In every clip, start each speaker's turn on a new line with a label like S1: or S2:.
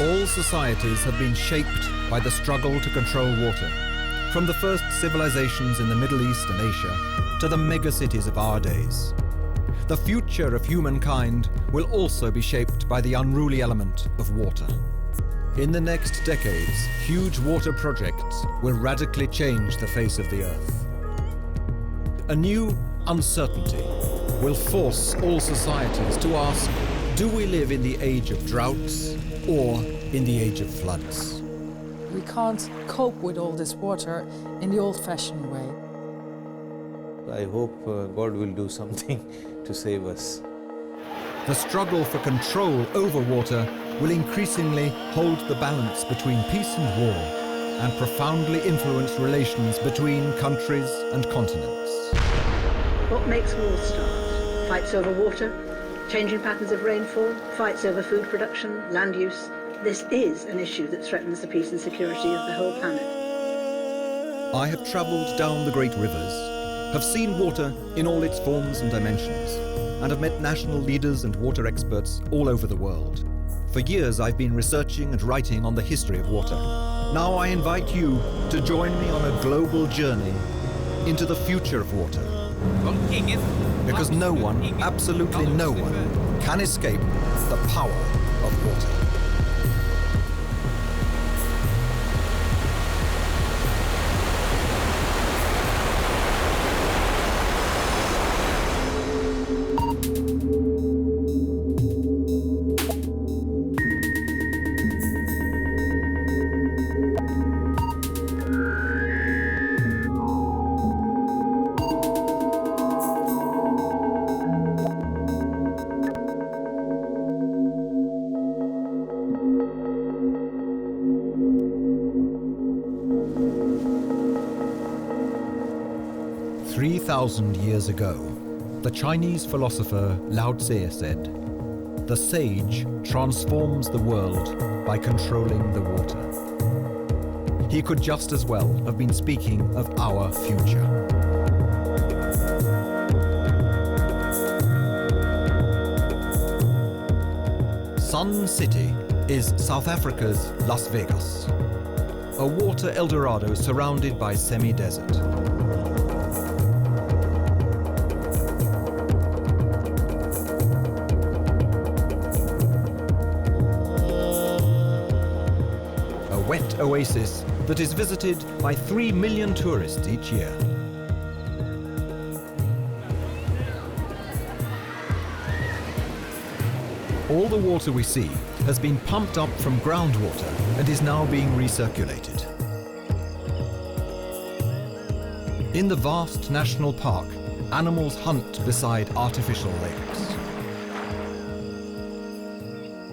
S1: All societies have been shaped by the struggle to control water, from the first civilizations in the Middle East and Asia to the megacities of our days. The future of humankind will also be shaped by the unruly element of water. In the next decades, huge water projects will radically change the face of the Earth. A new uncertainty will force all societies to ask, do we live in the age of droughts or in the age of floods?
S2: We can't cope with all this water in the old-fashioned way.
S3: I hope God will do something to save us.
S1: The struggle for control over water will increasingly hold the balance between peace and war and profoundly influence relations between countries and continents.
S4: What makes wars start? Fights over water, changing patterns of rainfall, fights over food production, land use. This is an issue that threatens the peace and security of the whole planet.
S1: I have travelled down the great rivers, have seen water in all its forms and dimensions, and have met national leaders and water experts all over the world. For years I've been researching and writing on the history of water. Now I invite you to join me on a global journey into the future of water. Because no one, absolutely no one, can escape the power of water. Years ago, the Chinese philosopher Lao Tse said, "The sage transforms the world by controlling the water." He could just as well have been speaking of our future. Sun City is South Africa's Las Vegas, a water Eldorado surrounded by semi-desert. Wet oasis that is visited by 3 million tourists each year. All the water we see has been pumped up from groundwater and is now being recirculated. In the vast national park, animals hunt beside artificial lakes.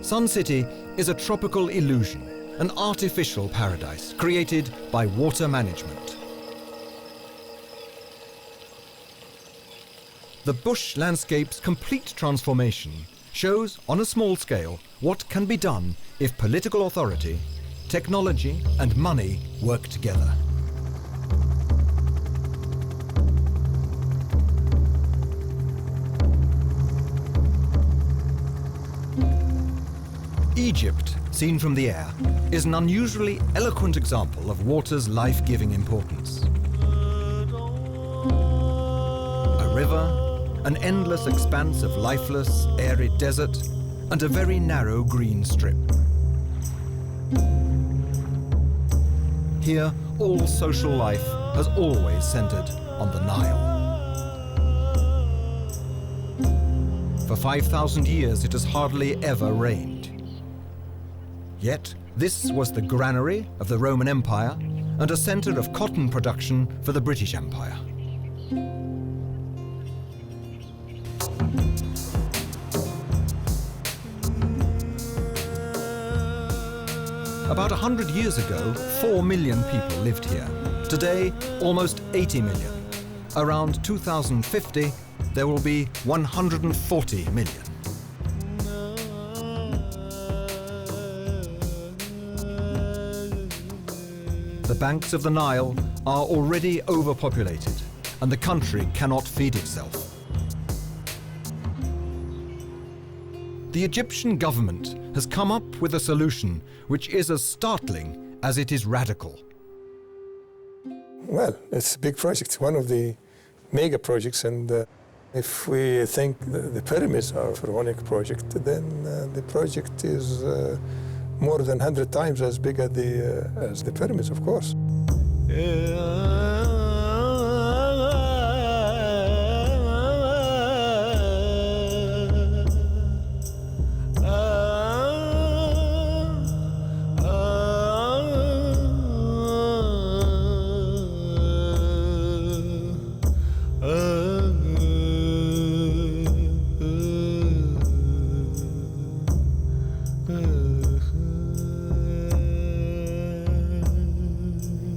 S1: Sun City is a tropical illusion, an artificial paradise created by water management. The bush landscape's complete transformation shows on a small scale what can be done if political authority, technology and money work together. Egypt, seen from the air, is an unusually eloquent example of water's life-giving importance. A river, an endless expanse of lifeless, arid desert, and a very narrow green strip. Here, all social life has always centered on the Nile. For 5,000 years, it has hardly ever rained. Yet, this was the granary of the Roman Empire and a center of cotton production for the British Empire. About 100 years ago, 4 million people lived here. Today, almost 80 million. Around 2050, there will be 140 million. The banks of the Nile are already overpopulated, and the country cannot feed itself. the Egyptian government has come up with a solution which is as startling as it is radical.
S5: Well, it's a big project, one of the mega projects, and if we think the pyramids are a pharaonic project, then the project is more than 100 times as big as the pyramids, of course.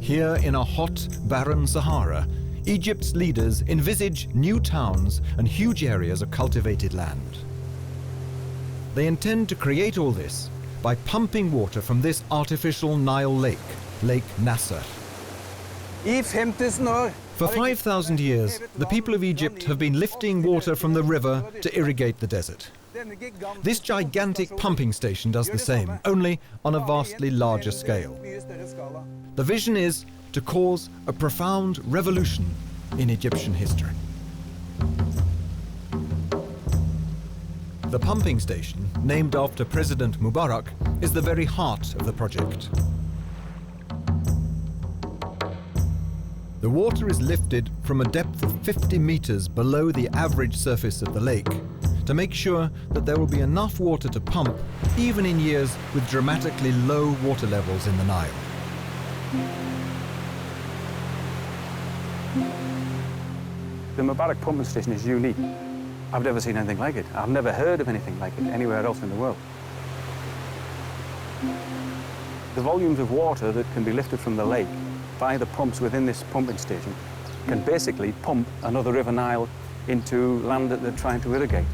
S1: Here in a hot, barren Sahara, Egypt's leaders envisage new towns and huge areas of cultivated land. They intend to create all this by pumping water from this artificial Nile lake, Lake Nasser. For 5,000 years, the people of Egypt have been lifting water from the river to irrigate the desert. This gigantic pumping station does the same, only on a vastly larger scale. The vision is to cause a profound revolution in Egyptian history. The pumping station, named after President Mubarak, is the very heart of the project. The water is lifted from a depth of 50 meters below the average surface of the lake to make sure that there will be enough water to pump even in years with dramatically low water levels in the Nile.
S6: The Mubarak pumping station is unique. I've never seen anything like it. I've never heard of anything like it anywhere else in the world. The volumes of water that can be lifted from the lake by the pumps within this pumping station can basically pump another River Nile into land that they're trying to irrigate.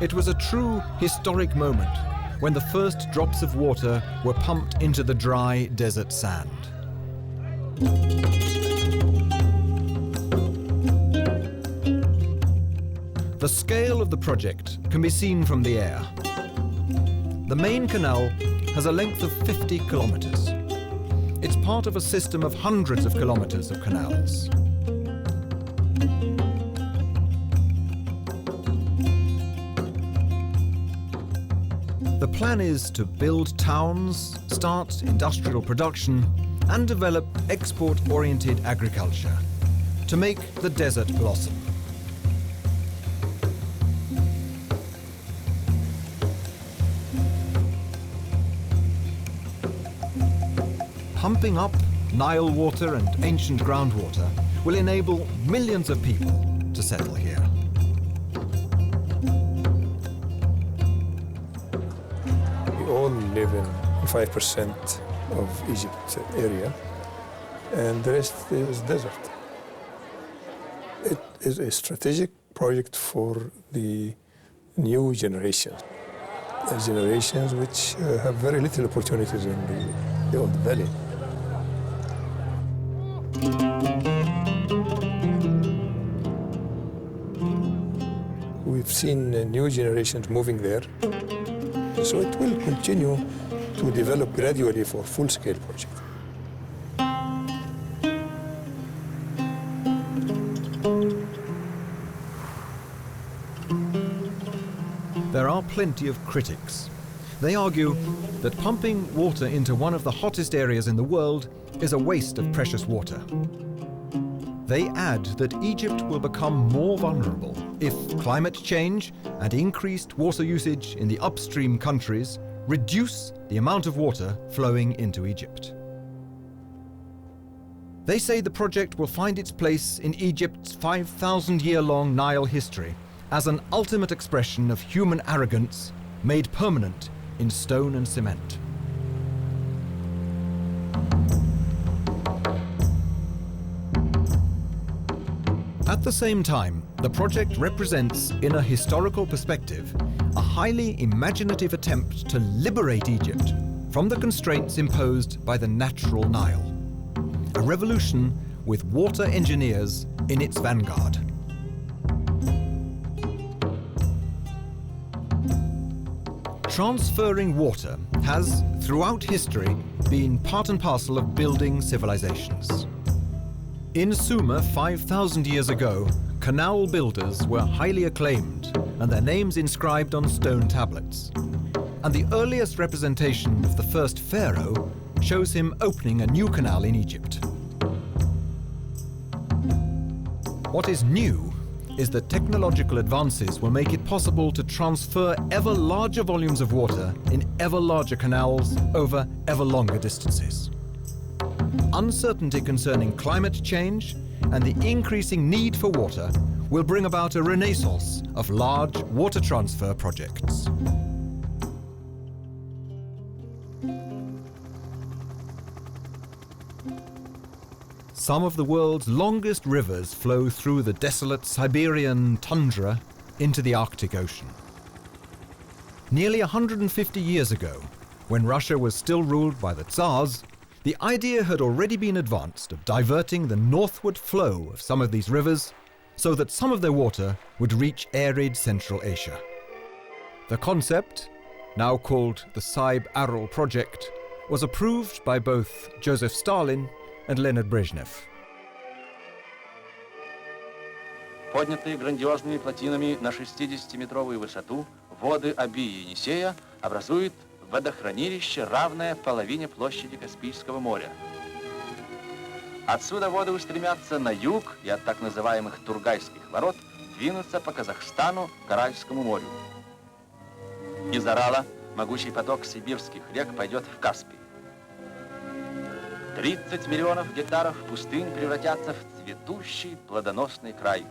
S1: It was a true historic moment when the first drops of water were pumped into the dry desert sand. The scale of the project can be seen from the air. The main canal has a length of 50 kilometers. It's part of a system of hundreds of kilometers of canals. The plan is to build towns, start industrial production, and develop export-oriented agriculture to make the desert blossom. Pumping up Nile water and ancient groundwater will enable millions of people to settle here.
S5: We all live in 5% of Egypt area, and the rest is desert. It is a strategic project for the new generations. The generations which have very little opportunities in the old valley. We've seen new generations moving there, so it will continue to develop gradually for full-scale project.
S1: There are plenty of critics. They argue that pumping water into one of the hottest areas in the world is a waste of precious water. They add that Egypt will become more vulnerable if climate change and increased water usage in the upstream countries reduce the amount of water flowing into Egypt. They say the project will find its place in Egypt's 5,000-year-long Nile history as an ultimate expression of human arrogance made permanent in stone and cement. At the same time, the project represents, in a historical perspective, a highly imaginative attempt to liberate Egypt from the constraints imposed by the natural Nile. A revolution with water engineers in its vanguard. Transferring water has, throughout history, been part and parcel of building civilizations. In Sumer 5,000 years ago, canal builders were highly acclaimed and their names inscribed on stone tablets. And the earliest representation of the first pharaoh shows him opening a new canal in Egypt. What is new is that technological advances will make it possible to transfer ever larger volumes of water in ever larger canals over ever longer distances. Uncertainty concerning climate change and the increasing need for water will bring about a renaissance of large water transfer projects. Some of the world's longest rivers flow through the desolate Siberian tundra into the Arctic Ocean. Nearly 150 years ago, when Russia was still ruled by the Tsars, the idea had already been advanced of diverting the northward flow of some of these rivers so that some of their water would reach arid Central Asia. The concept, now called the Aral Project, was approved by both Joseph Stalin and Leonid Brezhnev.
S7: Поднятые грандиозными плотинами на 60-метровую высоту, воды Оби и Енисея образуют водохранилище, равное половине площади Каспийского моря. Отсюда воды устремятся на юг и от так называемых Тургайских ворот двинутся по Казахстану к Аральскому морю. Из Арала могучий поток сибирских рек пойдет в Каспий. 30 миллионов гектаров пустынь превратятся в цветущий плодоносный край.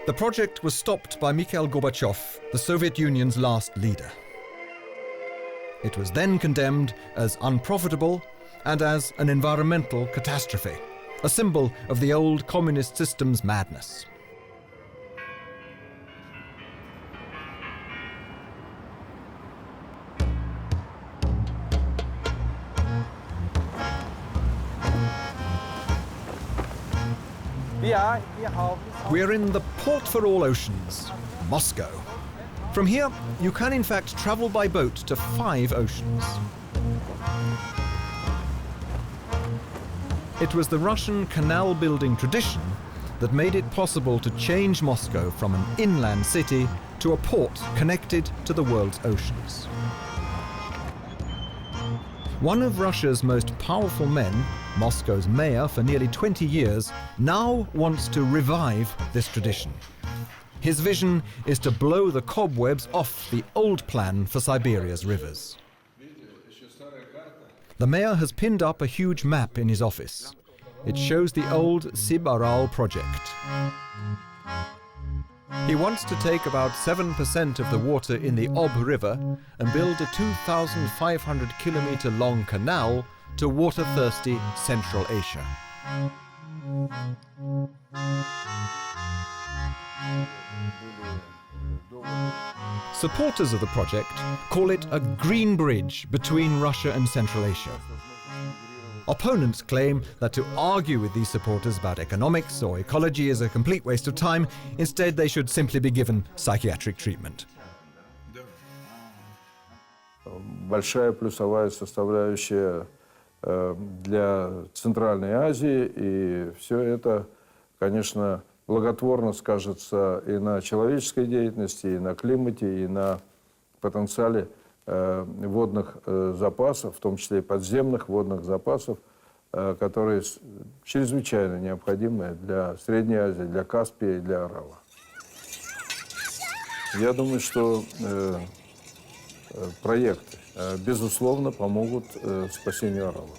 S1: The project was stopped by Mikhail Gorbachev, the Soviet Union's last leader. It was then condemned as unprofitable and as an environmental catastrophe, a symbol of the old communist system's madness. We're in the port for all oceans, Moscow. From here, you can in fact travel by boat to 5 oceans. It was the Russian canal building tradition that made it possible to change Moscow from an inland city to a port connected to the world's oceans. One of Russia's most powerful men, Moscow's mayor for nearly 20 years, now wants to revive this tradition. His vision is to blow the cobwebs off the old plan for Siberia's rivers. The mayor has pinned up a huge map in his office. It shows the old Aral project. He wants to take about 7% of the water in the Ob River and build a 2,500-kilometer long canal to water-thirsty Central Asia. Supporters of the project call it a green bridge between Russia and Central Asia. Opponents claim that to argue with these supporters about economics or ecology is a complete waste of time. Instead, they should simply be given psychiatric treatment.
S5: Большая плюсовая составляющая для Центральной Азии, и все это, конечно, благотворно скажется и на человеческой деятельности, и на климате, и на потенциале водных запасов, в том числе и подземных водных запасов, которые чрезвычайно необходимы для Средней Азии, для Каспия и для Арала. Я думаю, что проекты, безусловно, помогут спасению Арала.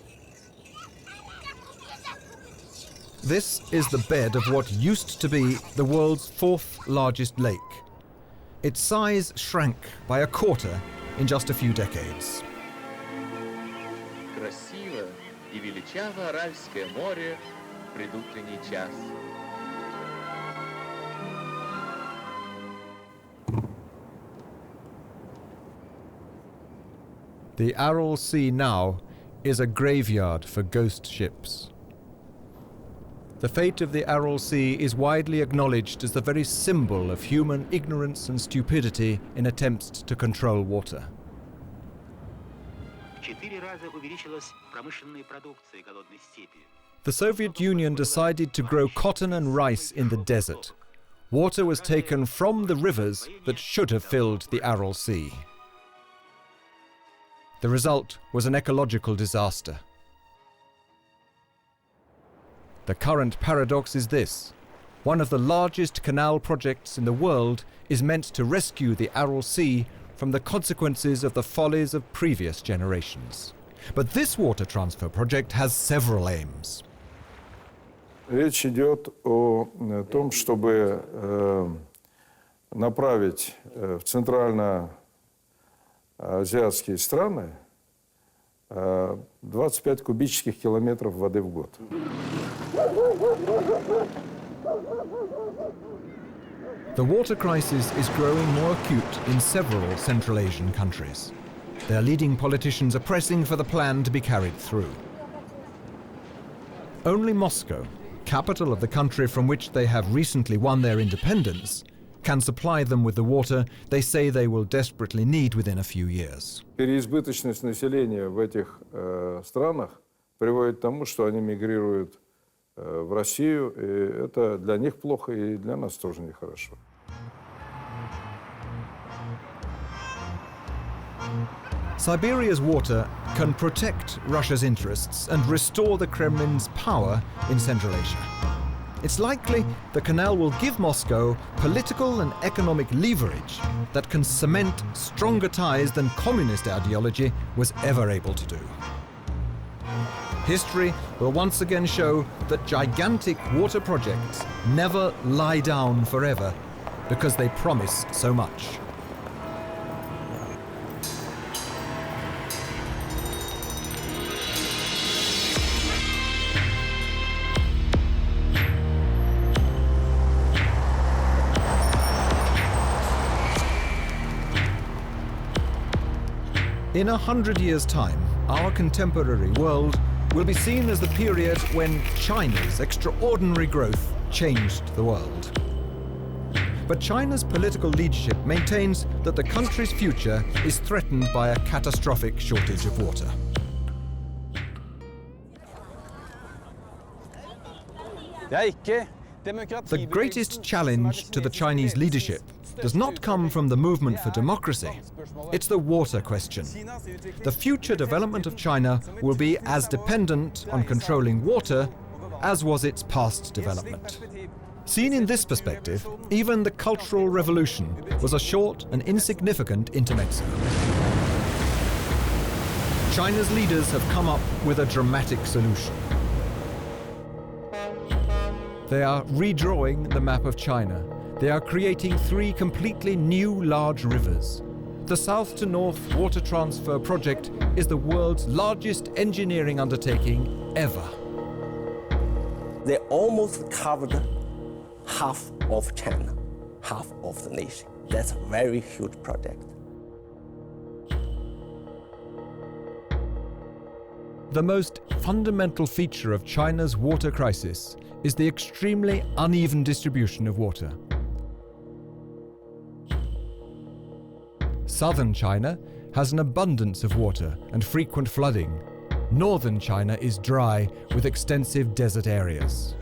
S1: This is the bed of what used to be the world's 4th largest lake. its size shrank by a quarter in just a few decades.
S8: Красиво и величаво Аральское море в предутренний час.
S1: The Aral Sea now is a graveyard for ghost ships. The fate of the Aral Sea is widely acknowledged as the very symbol of human ignorance and stupidity in attempts to control water. The Soviet Union decided to grow cotton and rice in the desert. Water was taken from the rivers that should have filled the Aral Sea. The result was an ecological disaster. The current paradox is this: one of the largest canal projects in the world is meant to rescue the Aral Sea from the consequences of the follies of previous generations. But this water transfer project has several aims.
S5: Речь идет о том, чтобы направить в центральноазиатские страны 25 кубических километров воды в год.
S1: The water crisis is growing more acute in several Central Asian countries. Their leading politicians are pressing for the plan to be carried through. Only Moscow, capital of the country from which they have recently won their independence, can supply them with the water they say they will desperately need within a few years.
S5: Переизбыточность населения в этих странах приводит к тому, что они мигрируют в Россию, и это для них плохо, и для нас тоже нехорошо.
S1: Siberia's water can protect Russia's interests and restore the Kremlin's power in Central Asia. It's likely the canal will give Moscow political and economic leverage that can cement stronger ties than communist ideology was ever able to do. History will once again show that gigantic water projects never lie down forever because they promise so much. In 100 years' time, our contemporary world will be seen as the period when China's extraordinary growth changed the world. But China's political leadership maintains that the country's future is threatened by a catastrophic shortage of water. The greatest challenge to the Chinese leadership does not come from the movement for democracy. It's the water question. The future development of China will be as dependent on controlling water as was its past development. Seen in this perspective, even the Cultural Revolution was a short and insignificant intermezzo. China's leaders have come up with a dramatic solution. They are redrawing the map of China. They are creating 3 completely new large rivers. The South to North Water Transfer Project is the world's largest engineering undertaking ever.
S9: They almost covered half of China, half of the nation. That's a very huge project.
S1: The most fundamental feature of China's water crisis is the extremely uneven distribution of water. Southern China has an abundance of water and frequent flooding. Northern China is dry with extensive desert areas.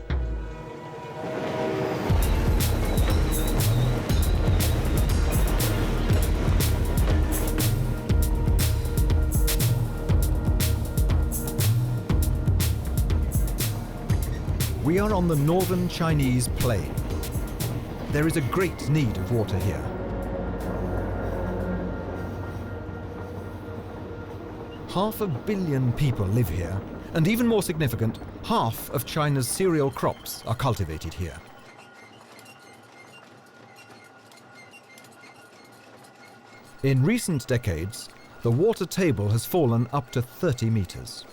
S1: We are on the northern Chinese plain. There is a great need of water here. Half a billion people live here, and even more significant, half of China's cereal crops are cultivated here. In recent decades, the water table has fallen up to 30 meters.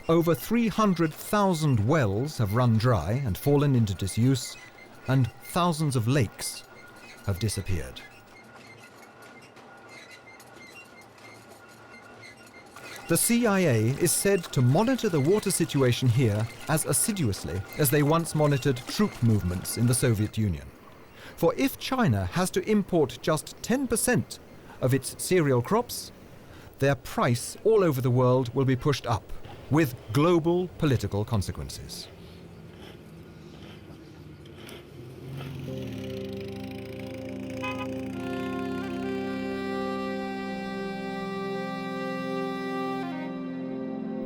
S1: Over 300,000 wells have run dry and fallen into disuse, and thousands of lakes have disappeared. The CIA is said to monitor the water situation here as assiduously as they once monitored troop movements in the Soviet Union. For if China has to import just 10% of its cereal crops, their price all over the world will be pushed up, with global political consequences.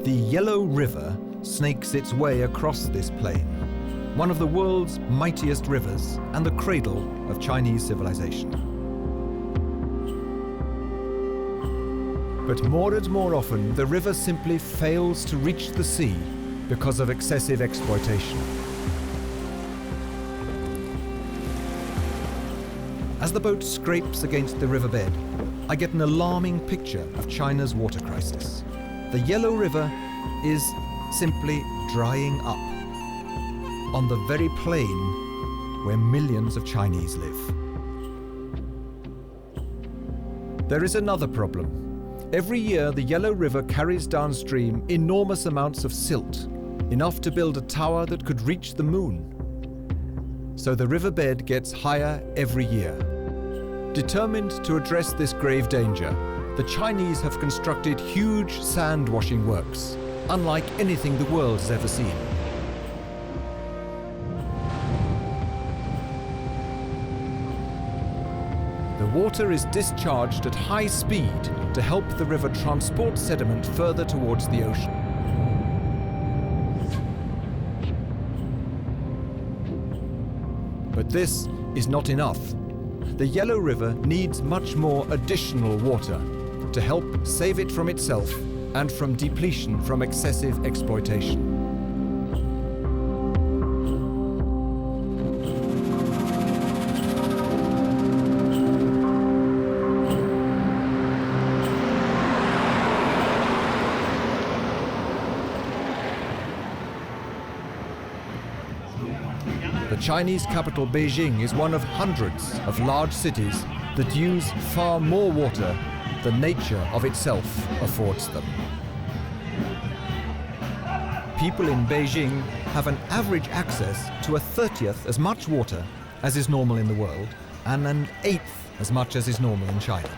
S1: The Yellow River snakes its way across this plain, one of the world's mightiest rivers and the cradle of Chinese civilization. But more and more often, the river simply fails to reach the sea because of excessive exploitation. As the boat scrapes against the riverbed, I get an alarming picture of China's water crisis. The Yellow River is simply drying up on the very plain where millions of Chinese live. There is another problem. Every year, the Yellow River carries downstream enormous amounts of silt, enough to build a tower that could reach the moon. So the riverbed gets higher every year. Determined to address this grave danger, the Chinese have constructed huge sand washing works, unlike anything the world has ever seen. The water is discharged at high speed to help the river transport sediment further towards the ocean. But this is not enough. The Yellow River needs much more additional water to help save it from itself and from depletion from excessive exploitation. The Chinese capital Beijing is one of hundreds of large cities that use far more water than nature of itself affords them. People in Beijing have an average access to 1/30th as much water as is normal in the world, and 1/8 as much as is normal in China.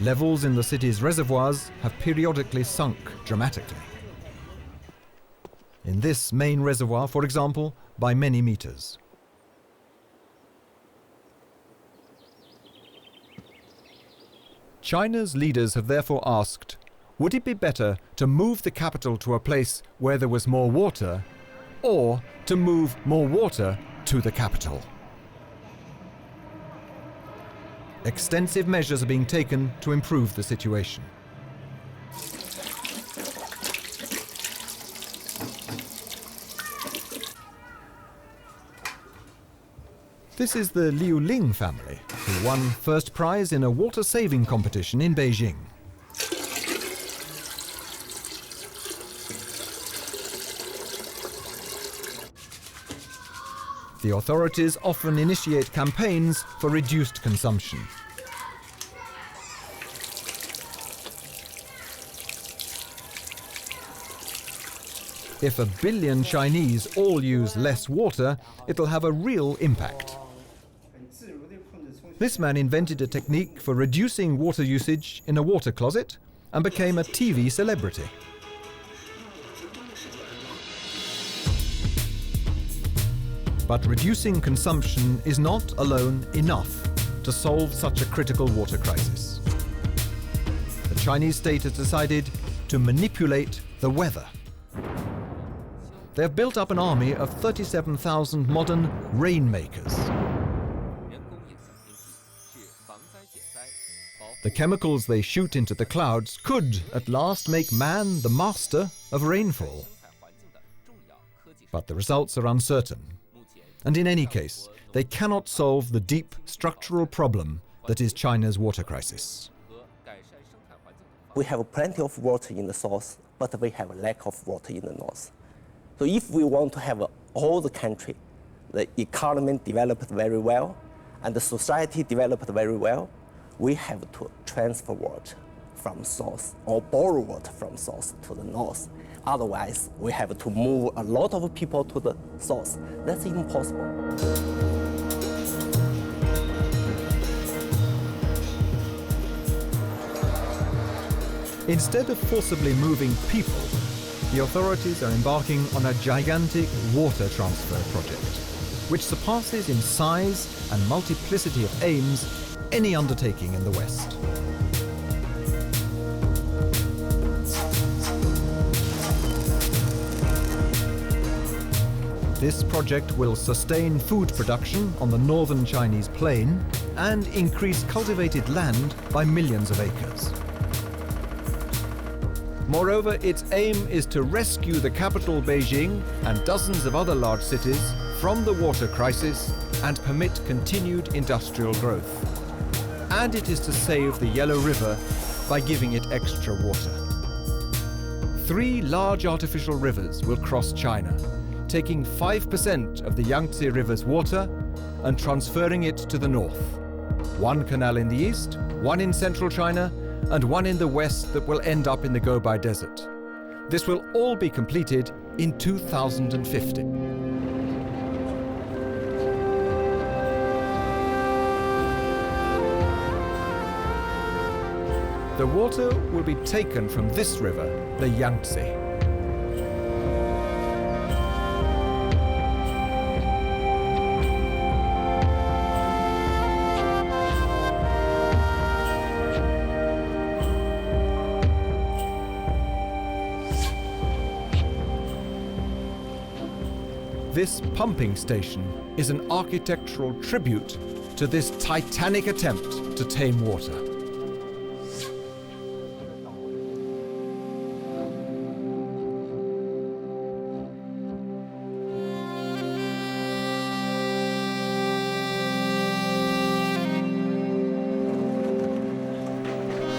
S1: Levels in the city's reservoirs have periodically sunk dramatically. In this main reservoir, for example, by many meters. China's leaders have therefore asked, would it be better to move the capital to a place where there was more water, or to move more water to the capital? Extensive measures are being taken to improve the situation. This is the Liu Ling family, who won first prize in a water-saving competition in Beijing. The authorities often initiate campaigns for reduced consumption. If 1 billion Chinese all use less water, it'll have a real impact. This man invented a technique for reducing water usage in a water closet and became a TV celebrity. But reducing consumption is not alone enough to solve such a critical water crisis. The Chinese state has decided to manipulate the weather. They have built up an army of 37,000 modern rainmakers. The chemicals they shoot into the clouds could, at last, make man the master of rainfall. But the results are uncertain. And in any case, they cannot solve the deep structural problem that is China's water crisis.
S9: We have plenty of water in the south, but we have a lack of water in the north. So if we want to have all the country, the economy developed very well, and the society developed very well, we have to transfer water from south or borrow water from south to the north. Otherwise, we have to move a lot of people to the south. That's impossible.
S1: Instead of forcibly moving people, the authorities are embarking on a gigantic water transfer project, which surpasses in size and multiplicity of aims any undertaking in the West. This project will sustain food production on the northern Chinese plain and increase cultivated land by millions of acres. Moreover, its aim is to rescue the capital Beijing and dozens of other large cities from the water crisis and permit continued industrial growth. And it is to save the Yellow River by giving it extra water. 3 large artificial rivers will cross China, taking 5% of the Yangtze River's water and transferring it to the north. 1 canal in the east, 1 in central China, and 1 in the west that will end up in the Gobi Desert. This will all be completed in 2050. The water will be taken from this river, the Yangtze. This pumping station is an architectural tribute to this titanic attempt to tame water.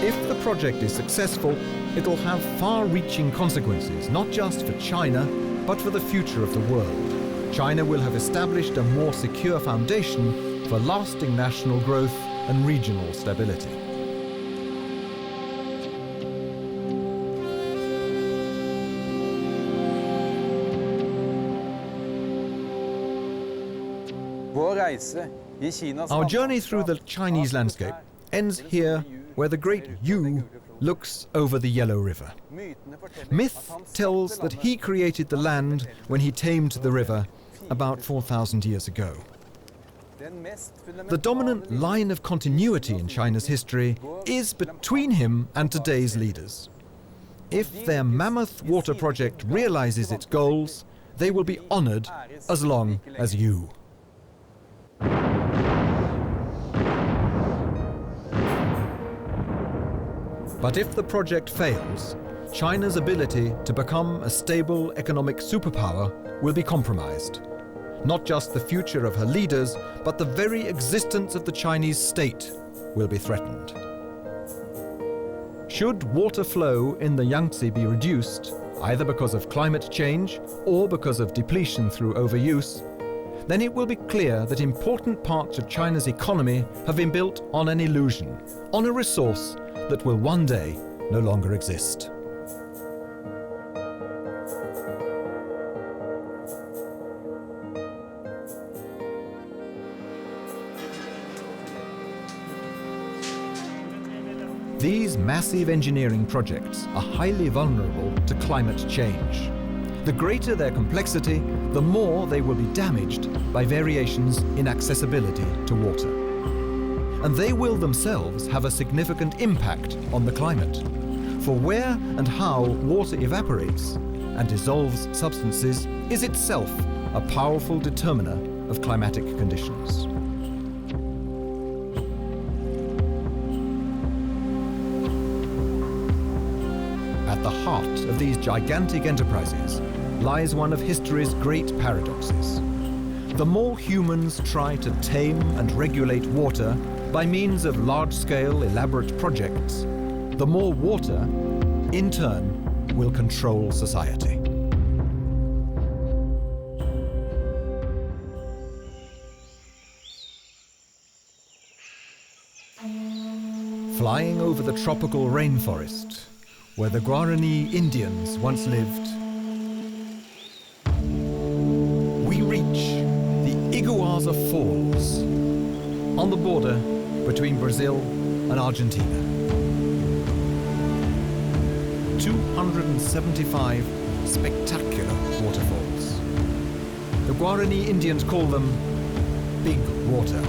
S1: If the project is successful, it'll have far-reaching consequences, not just for China, but for the future of the world. China will have established a more secure foundation for lasting national growth and regional stability. Our journey through the Chinese landscape ends here where the great Yu looks over the Yellow River. Myth tells that he created the land when he tamed the river about 4,000 years ago. The dominant line of continuity in China's history is between him and today's leaders. If their mammoth water project realizes its goals, they will be honored as long as Yu. But if the project fails, China's ability to become a stable economic superpower will be compromised. Not just the future of her leaders, but the very existence of the Chinese state will be threatened. Should water flow in the Yangtze be reduced, either because of climate change or because of depletion through overuse, then it will be clear that important parts of China's economy have been built on an illusion, on a resource that will one day no longer exist. These massive engineering projects are highly vulnerable to climate change. The greater their complexity, the more they will be damaged by variations in accessibility to water. And they will themselves have a significant impact on the climate. For where and how water evaporates and dissolves substances is itself a powerful determiner of climatic conditions. At the heart of these gigantic enterprises lies one of history's great paradoxes. The more humans try to tame and regulate water by means of large-scale, elaborate projects, the more water, in turn, will control society. Flying over the tropical rainforest, where the Guarani Indians once lived, we reach the Iguazu Falls, on the border between Brazil and Argentina. 275 spectacular waterfalls. The Guarani Indians call them Big Water.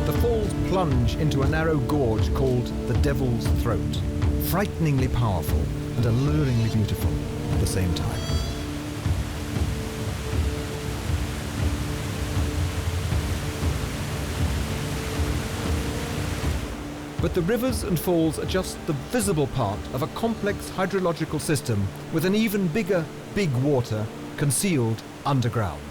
S1: The falls plunge into a narrow gorge called the Devil's Throat, frighteningly powerful and alluringly beautiful at the same time. But the rivers and falls are just the visible part of a complex hydrological system with an even bigger big water concealed underground.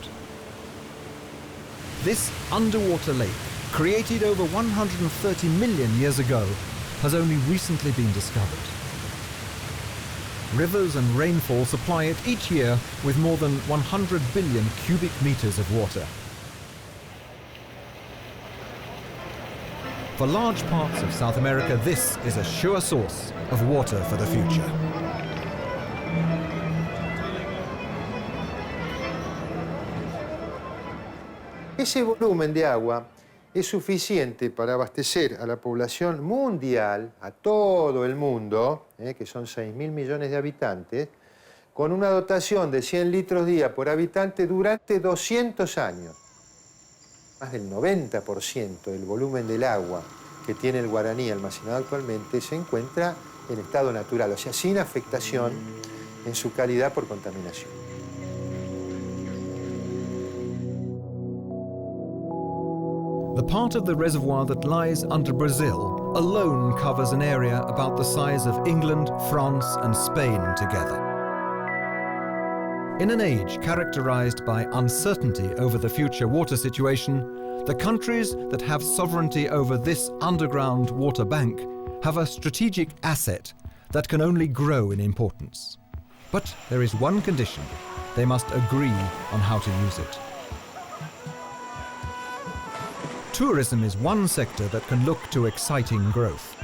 S1: This underwater lake, created over 130 million years ago, has only recently been discovered. Rivers and rainfall supply it each year with more than 100 billion cubic meters of water. For large parts of South America, this is a sure source of water for the future.
S3: Ese volumen de agua es suficiente para abastecer a la población mundial, a todo el mundo, que son 6.000 millones de habitantes, con una dotación de 100 litros día por habitante durante 200 años. Más del 90% del volumen del agua que tiene el Guaraní almacenado actualmente se encuentra en estado natural, o sea, sin afectación en su calidad por contaminación.
S1: The part of the reservoir that lies under Brazil alone covers an area about the size of England, France, and Spain together. In an age characterized by uncertainty over the future water situation, the countries that have sovereignty over this underground water bank have a strategic asset that can only grow in importance. But there is one condition: they must agree on how to use it. Tourism is one sector that can look to exciting growth.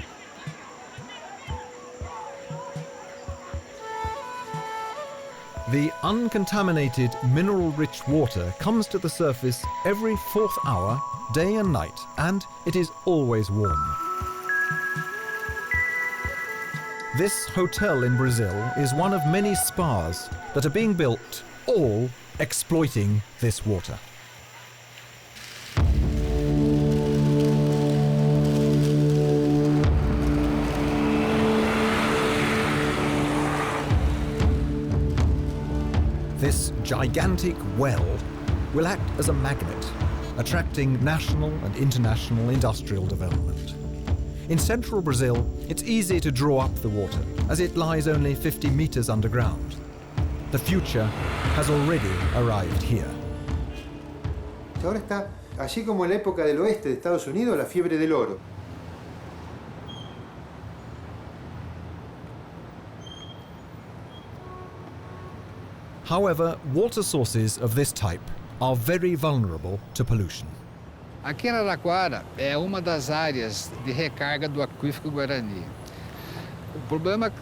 S1: The uncontaminated, mineral-rich water comes to the surface every 4th hour, day and night, and it is always warm. This hotel in Brazil is one of many spas that are being built, all exploiting this water. This gigantic well will act as a magnet, attracting national and international industrial development. In central Brazil, it's easy to draw up the water, as it lies only 50 meters underground. The future has already arrived here.
S3: Ahora está, así como en la época del oeste de Estados Unidos, la fiebre del oro.
S1: However, water sources of this type are very vulnerable to pollution.
S10: Aqui em Araraquara é uma das áreas de recarga do aquífero Guarani. O problema é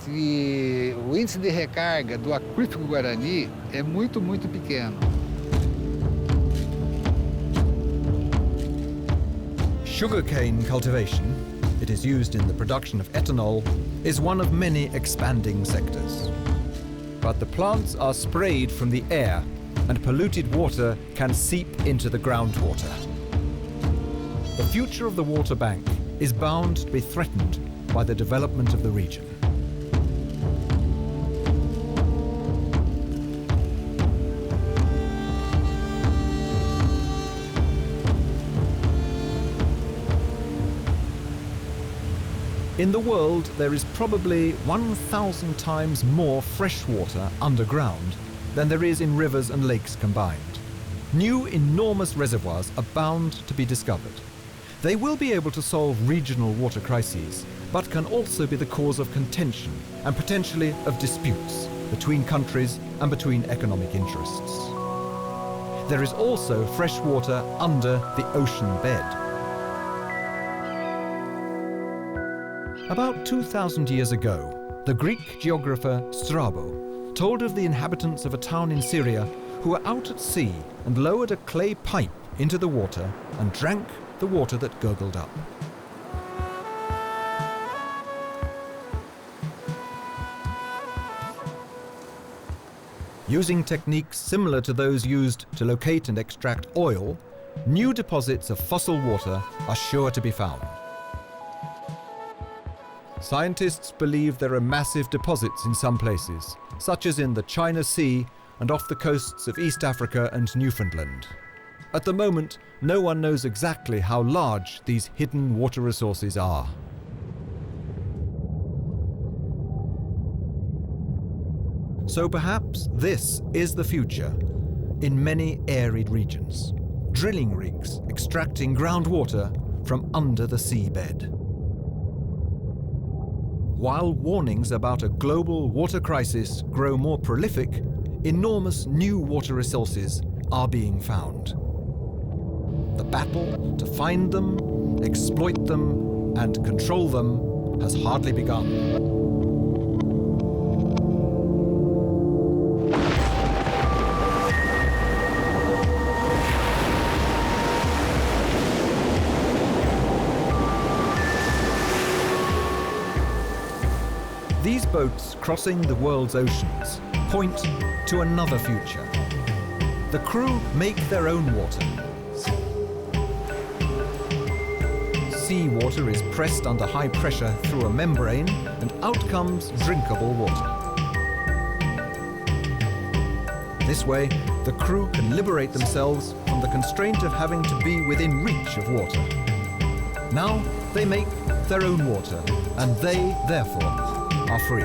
S10: que o índice de recarga do aquífero Guarani é muito pequeno.
S1: Sugarcane cultivation, it is used in the production of ethanol, is one of many expanding sectors. But the plants are sprayed from the air, and polluted water can seep into the groundwater. The future of the water bank is bound to be threatened by the development of the region. In the world, there is probably 1,000 times more fresh water underground than there is in rivers and lakes combined. New enormous reservoirs are bound to be discovered. They will be able to solve regional water crises, but can also be the cause of contention and potentially of disputes between countries and between economic interests. There is also fresh water under the ocean bed. About 2,000 years ago, the Greek geographer Strabo told of the inhabitants of a town in Syria who were out at sea and lowered a clay pipe into the water and drank the water that gurgled up. Using techniques similar to those used to locate and extract oil, new deposits of fossil water are sure to be found. Scientists believe there are massive deposits in some places, such as in the China Sea and off the coasts of East Africa and Newfoundland. At the moment, no one knows exactly how large these hidden water resources are. So perhaps this is the future in many arid regions. Drilling rigs extracting groundwater from under the seabed. While warnings about a global water crisis grow more prolific, enormous new water resources are being found. The battle to find them, exploit them, and control them has hardly begun. These boats crossing the world's oceans point to another future. The crew make their own water. Seawater is pressed under high pressure through a membrane, and out comes drinkable water. This way, the crew can liberate themselves from the constraint of having to be within reach of water. Now they make their own water, and they, therefore, are free.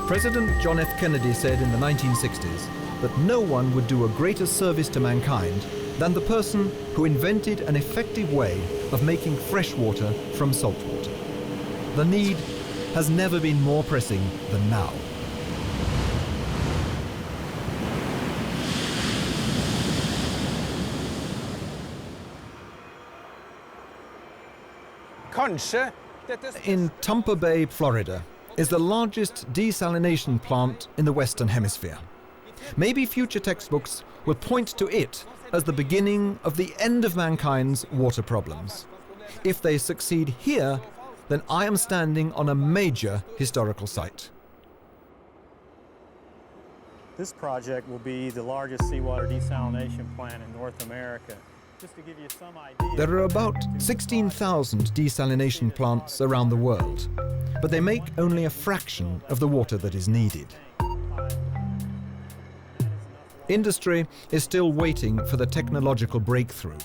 S1: President John F. Kennedy said in the 1960s that no one would do a greater service to mankind than the person who invented an effective way of making fresh water from salt water. The need has never been more pressing than now. In Tampa Bay, Florida, is the largest desalination plant in the Western Hemisphere. Maybe future textbooks will point to it as the beginning of the end of mankind's water problems. If they succeed here, then I am standing on a major historical site.
S11: This project will be the largest seawater desalination plant in North America. Just to give you some idea,
S1: there are about 16,000 desalination plants around the world, but they make only a fraction of the water that is needed. Industry is still waiting for the technological breakthrough.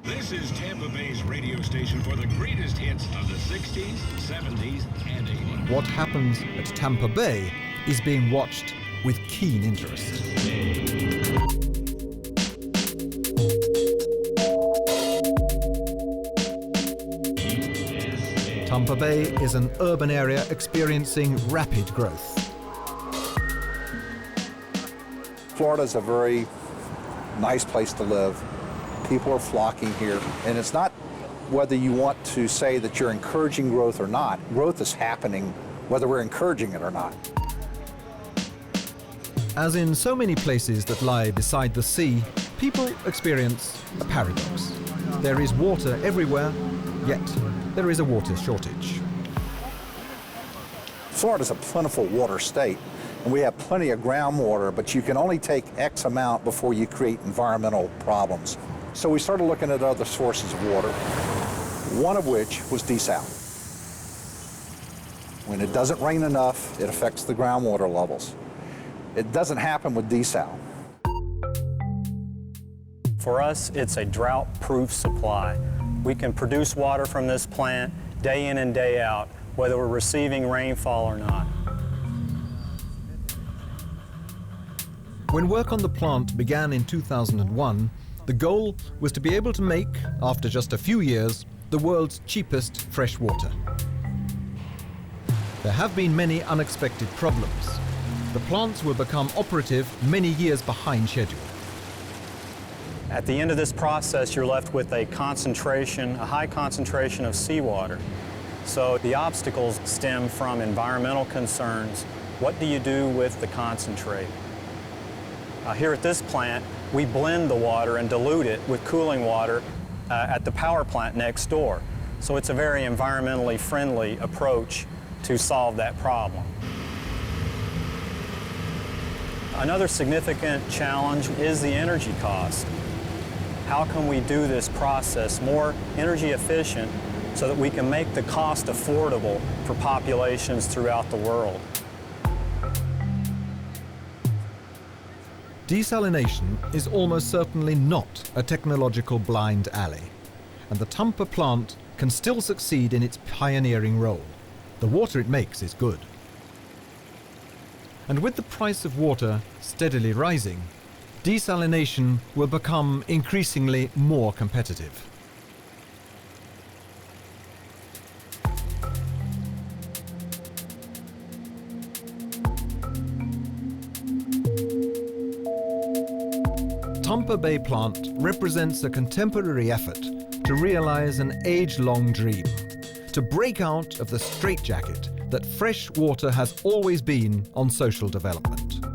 S12: This is Tampa Bay's radio station for the greatest hits of the 60s, 70s, and 80s.
S1: What happens at Tampa Bay is being watched with keen interest. Tampa Bay is an urban area experiencing rapid growth.
S13: Florida's a very nice place to live. People are flocking here, and it's not whether you want to say that you're encouraging growth or not. Growth is happening whether we're encouraging it or not.
S1: As in so many places that lie beside the sea, people experience a paradox. There is water everywhere, yet there is a water shortage.
S13: Florida's a plentiful water state, and we have plenty of groundwater, but you can only take X amount before you create environmental problems. So we started looking at other sources of water, one of which was desal. When it doesn't rain enough, it affects the groundwater levels. It doesn't happen with desal.
S11: For us, it's a drought-proof supply. We can produce water from this plant day in and day out, whether we're receiving rainfall or not.
S1: When work on the plant began in 2001, the goal was to be able to make, after just a few years, the world's cheapest fresh water. There have been many unexpected problems. The plants will become operative many years behind schedule.
S11: At the end of this process, you're left with a high concentration of seawater. So the obstacles stem from environmental concerns. What do you do with the concentrate? Here at this plant, we blend the water and dilute it with cooling water at the power plant next door. So it's a very environmentally friendly approach to solve that problem. Another significant challenge is the energy cost. How can we do this process more energy efficient so that we can make the cost affordable for populations throughout the world?
S1: Desalination is almost certainly not a technological blind alley, and the Tampa plant can still succeed in its pioneering role. The water it makes is good. And with the price of water steadily rising, desalination will become increasingly more competitive. Tampa Bay plant represents a contemporary effort to realize an age-long dream, to break out of the straitjacket that fresh water has always been on social development.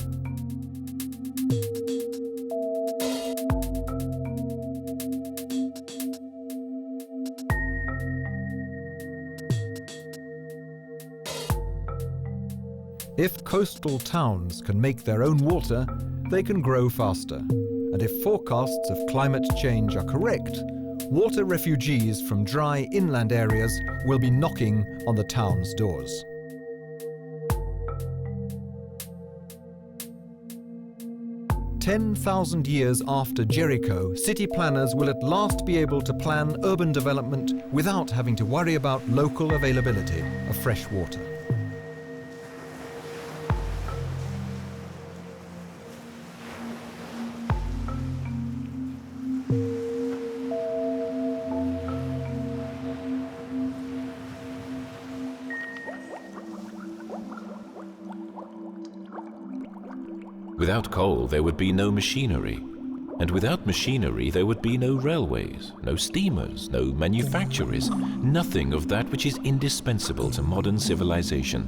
S1: If coastal towns can make their own water, they can grow faster. And if forecasts of climate change are correct, water refugees from dry inland areas will be knocking on the town's doors. "10,000 years after Jericho, city planners will at last be able to plan urban development without having to worry about local availability of fresh water."
S14: Without coal, there would be no machinery. And without machinery, there would be no railways, no steamers, no manufactories, nothing of that which is indispensable to modern civilization.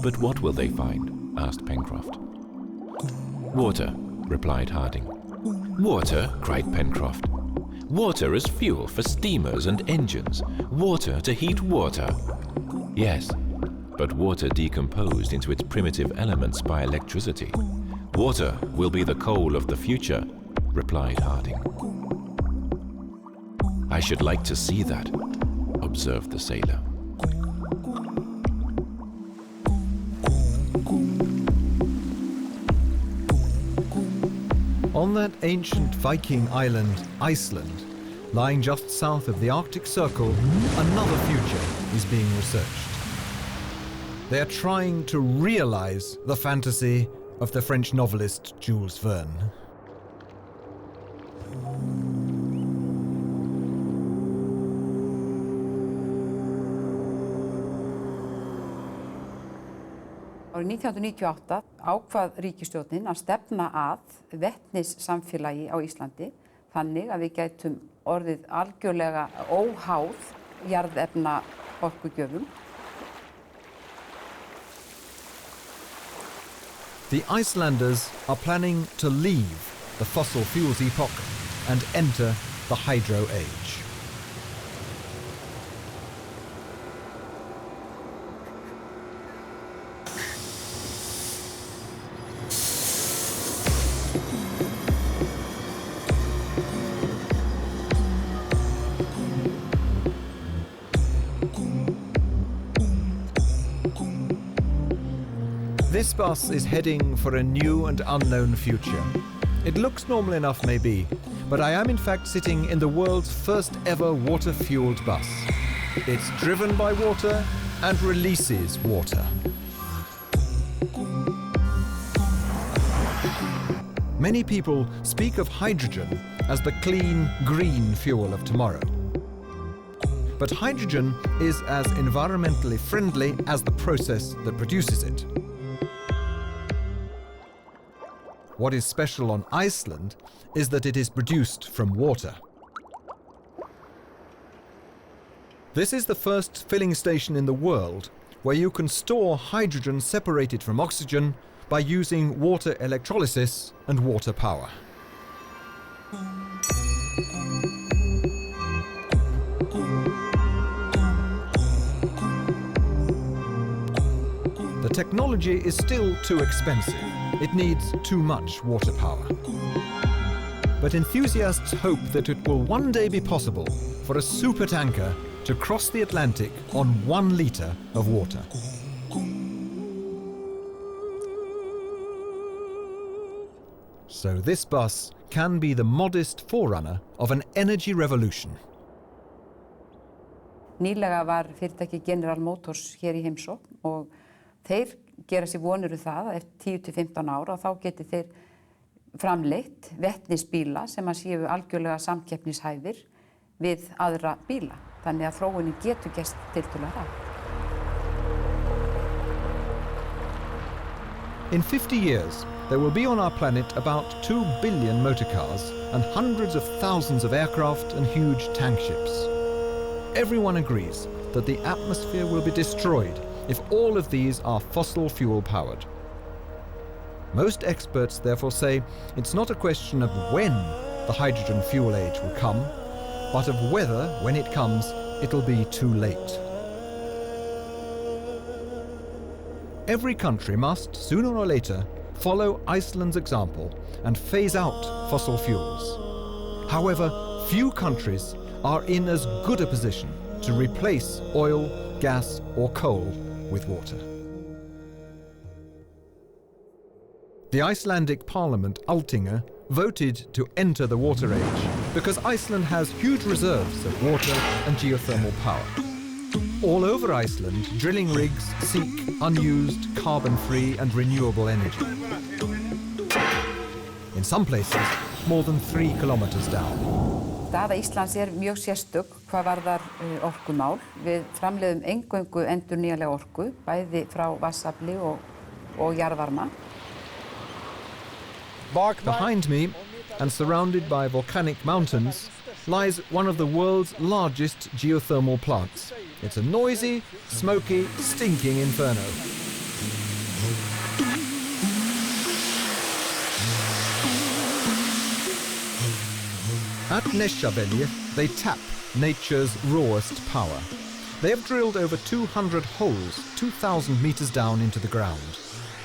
S14: "But what will they find?" asked Pencroft. "Water," replied Harding. "Water?" cried Pencroft. "Water as fuel for steamers and engines. Water to heat water." "Yes, but water decomposed into its primitive elements by electricity. Water will be the coal of the future," replied Harding. "I should like to see that," observed the sailor.
S1: On that ancient Viking island, Iceland, lying just south of the Arctic Circle, another future is being researched. They are trying to realize the fantasy of the French novelist Jules Verne.
S15: Árið 1998 ákvað ríkisstjórnin að stefna að vetnissamfélagi á Íslandi þannig að við gætum orðið algjörlega óháð jarðefna orkugjöfum.
S1: The Icelanders are planning to leave the fossil fuels epoch and enter the hydro age. This bus is heading for a new and unknown future. It looks normal enough, maybe, but I am in fact sitting in the world's first ever water-fueled bus. It's driven by water and releases water. Many people speak of hydrogen as the clean, green fuel of tomorrow. But hydrogen is as environmentally friendly as the process that produces it. What is special on Iceland is that it is produced from water. This is the first filling station in the world where you can store hydrogen separated from oxygen by using water electrolysis and water power. The technology is still too expensive. It needs too much water power. But enthusiasts hope that it will one day be possible for a supertanker to cross the Atlantic on 1 litre of water. So this bus can be the modest forerunner of an energy revolution.
S15: Nýlega var fyrirtæki General Motors hér í heimsókn og þeir gera sér vonir það að eftir 10 til 15 ára þá geti þeir framleitt vetnisbíla sem að séu algjörlega samkeppnishæfir við aðra bíla. Þannig að þróunin getur gerst tiltölulega hratt.
S1: In 50 years, there will be on our planet about 2 billion motor cars and hundreds of thousands of aircraft and huge tank ships. Everyone agrees that the atmosphere will be destroyed if all of these are fossil fuel powered. Most experts therefore say it's not a question of when the hydrogen fuel age will come, but of whether, when it comes, it'll be too late. Every country must, sooner or later, follow Iceland's example and phase out fossil fuels. However, few countries are in as good a position to replace oil, gas or coal with water. The Icelandic parliament, Altinga, voted to enter the water age because Iceland has huge reserves of water and geothermal power. All over Iceland, drilling rigs seek unused, carbon-free and renewable energy. In some places, more than 3 kilometers down.
S15: Staða Íslands mjög sérstök hvað varðar orkumál. Við framleiðum eingöngu endurnýjanlega orku, bæði frá vatnsafli og jarðvarma.
S1: Behind me, and surrounded by volcanic mountains, lies one of the world's largest geothermal plants. It's a noisy, smoky, stinking inferno. At Nesjavellir, they tap nature's rawest power. They have drilled over 200 holes, 2,000 meters down into the ground.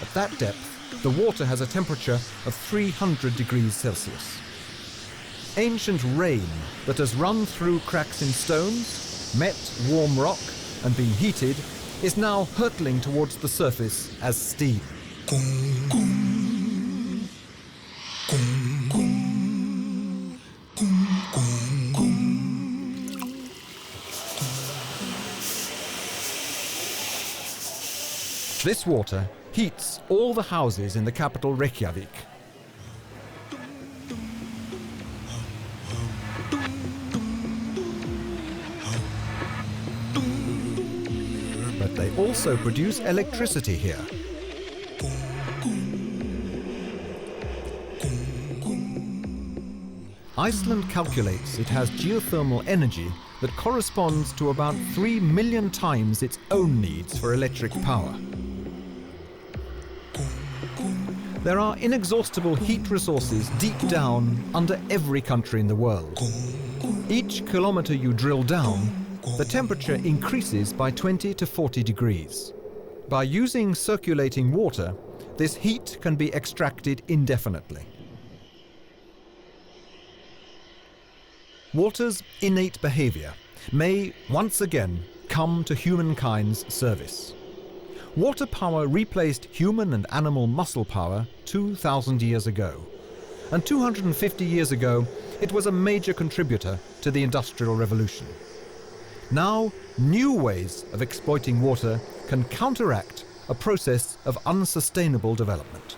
S1: At that depth, the water has a temperature of 300 degrees Celsius. Ancient rain that has run through cracks in stones, met warm rock and been heated, is now hurtling towards the surface as steam. This water heats all the houses in the capital Reykjavik. But they also produce electricity here. Iceland calculates it has geothermal energy that corresponds to about 3 million times its own needs for electric power. There are inexhaustible heat resources deep down under every country in the world. Each kilometer you drill down, the temperature increases by 20 to 40 degrees. By using circulating water, this heat can be extracted indefinitely. Water's innate behavior may once again come to humankind's service. water power replaced human and animal muscle power 2,000 years ago. And 250 years ago, it was a major contributor to the Industrial Revolution. Now, new ways of exploiting water can counteract a process of unsustainable development.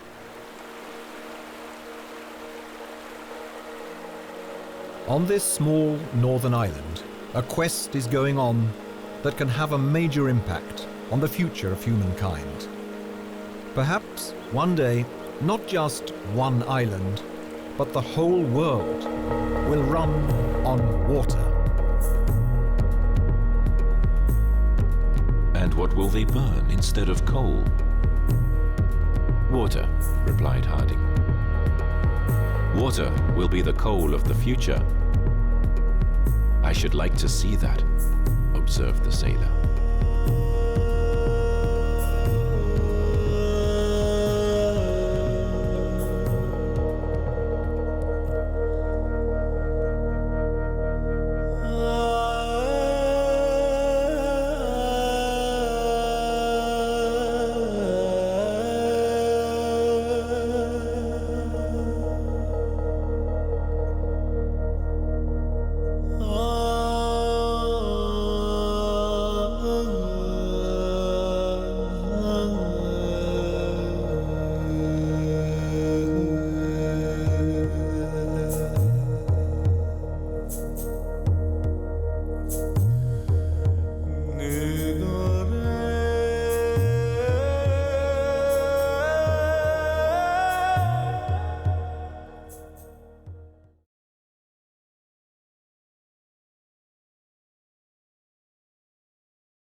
S1: On this small northern island, a quest is going on that can have a major impact on the future of humankind. Perhaps one day, not just one island, but the whole world will run on water.
S14: And what will they burn instead of coal? Water, replied Harding. Water will be the coal of the future. I should like to see that, observed the sailor.